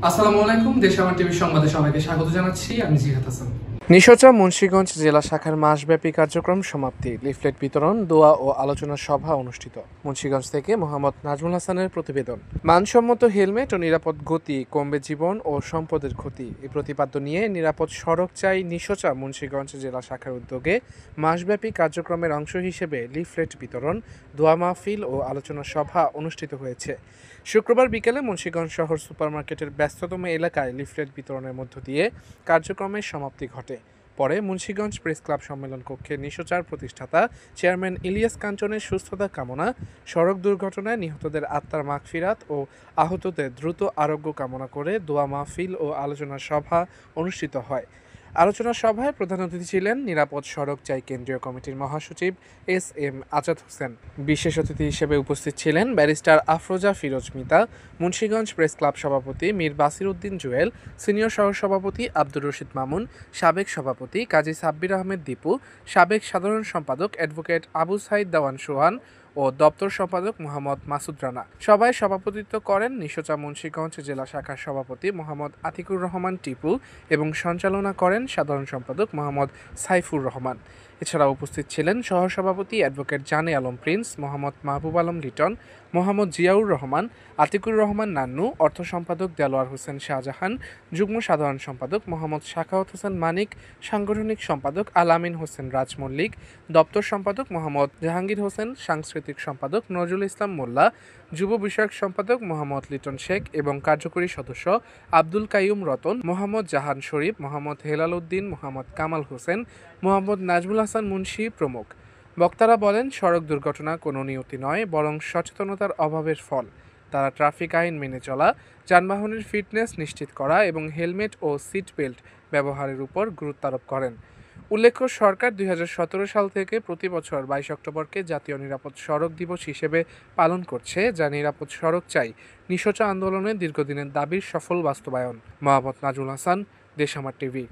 আসসালামু আলাইকুম। দেশামার টিভি সংবাদে সবাইকে স্বাগত জানাচ্ছি। আমি জিহাদ হাসান। নিশোচা মুন্সিগঞ্জ জেলা শাখার মাসব্যাপী কার্যক্রম সমাপ্তি, লিফলেট বিতরণ, দোয়া ও আলোচনা সভা অনুষ্ঠিত। মুন্সিগঞ্জ থেকে মোহাম্মদ নাজমুল হাসানের প্রতিবেদন। মানসম্মত হেলমেট ও নিরাপদ গতি কমবে জীবন ও সম্পদের ক্ষতি, এই প্রতিপাদ্য নিয়ে নিরাপদ সড়ক চাই নিশোচা মুন্সিগঞ্জ জেলা শাখার উদ্যোগে মাসব্যাপী কার্যক্রমের অংশ হিসেবে লিফলেট বিতরণ, দোয়া মাহফিল ও আলোচনা সভা অনুষ্ঠিত হয়েছে। শুক্রবার বিকেলে মুন্সিগঞ্জ শহর সুপারমার্কেটের ব্যস্ততম এলাকায় লিফলেট বিতরণের মধ্য দিয়ে কার্যক্রমের সমাপ্তি ঘটে। পরে মুন্সিগঞ্জ প্রেস ক্লাব সম্মেলন কক্ষে নিশোচার প্রতিষ্ঠাতা চেয়ারম্যান ইলিয়াস কাঞ্চনের সুস্থতা কামনা, সড়ক দুর্ঘটনায় নিহতদের আত্মার মাগফিরাত ও আহতদের দ্রুত আরোগ্য কামনা করে দোয়া মাহফিল ও আলোচনা সভা অনুষ্ঠিত হয়। আলোচনা সভায় প্রধান অতিথি ছিলেন নিরাপদ সড়ক চাই কেন্দ্রীয় কমিটির মহাসচিব এস.এম. আজাদ হোসেন। বিশেষ অতিথি হিসেবে উপস্থিত ছিলেন barrister Afroza Firoz Mita, Munshiganj press club সভাপতি মীর বাসির উদ্দিন জুয়েল, সিনিয়র সহসভাপতি আব্দুর রশিদ মামুন, সাবেক সভাপতি কাজী সাব্বির আহমেদ দীপু, সাবেক সাধারণ সম্পাদক অ্যাডভোকেট আবু সাইদ দেওয়ান সোহান ও দপ্তর সম্পাদক মোহাম্মদ মাসুদ রানা। সভায় সভাপতিত্ব করেন নিশোচা মুন্সিগঞ্জ জেলা শাখার সভাপতি মোহাম্মদ আতিকুর রহমান টিপু এবং সঞ্চালনা করেন সাধারণ সম্পাদক মোহাম্মদ সাইফুর রহমান। এছাড়া উপস্থিত ছিলেন সহসভাপতি অ্যাডভোকেট জানে আলম প্রিন্স, মোহাম্মদ মাহবুব আলম লিটন, মোহাম্মদ জিয়াউর রহমান, আতিকুর রহমান নান্নু, অর্থ সম্পাদক দেলোয়ার হোসেন শাহজাহান, যুগ্ম সাধারণ সম্পাদক মোহাম্মদ শাখাওয়াত হোসেন মানিক, সাংগঠনিক সম্পাদক আলামিন হোসেন রাজ মল্লিক, দপ্তর সম্পাদক মোহাম্মদ জাহাঙ্গীর হোসেন, সাংস্কৃতিক সম্পাদক নজরুল ইসলাম মোল্লা, যুব বিষয়ক সম্পাদক মোহাম্মদ লিটন শেখ এবং কার্যকরী সদস্য আব্দুল কাইয়ুম রতন, মোহাম্মদ জাহান শরীফ, মোহাম্মদ হেলাল উদ্দিন, মোহাম্মদ কামাল হোসেন, মোহাম্মদ নাজমুল হাসান মুন্সি প্রমুখ। বক্তারা বলেন, সড়ক দুর্ঘটনা কোনো নিয়তি নয়, বরং সচেতনতার অভাবের ফল। তারা ট্রাফিক আইন মেনে চলা, যানবাহনের ফিটনেস নিশ্চিত করা এবং হেলমেট ও সিট বেল্ট ব্যবহারের উপর গুরুত্ব আরোপ করেন। উল্লেখ্য, সরকার 2017 সাল থেকে প্রতি বছর 22 অক্টোবরকে জাতীয় নিরাপদ সড়ক দিবস হিসেবে পালন করছে, যা নিরাপদ সড়ক চাই নিশোচা আন্দোলনের দীর্ঘদিনের দাবির সফল বাস্তবায়ন। মোহাম্মদ নাজমুল হাসান, দেশামার টিভি।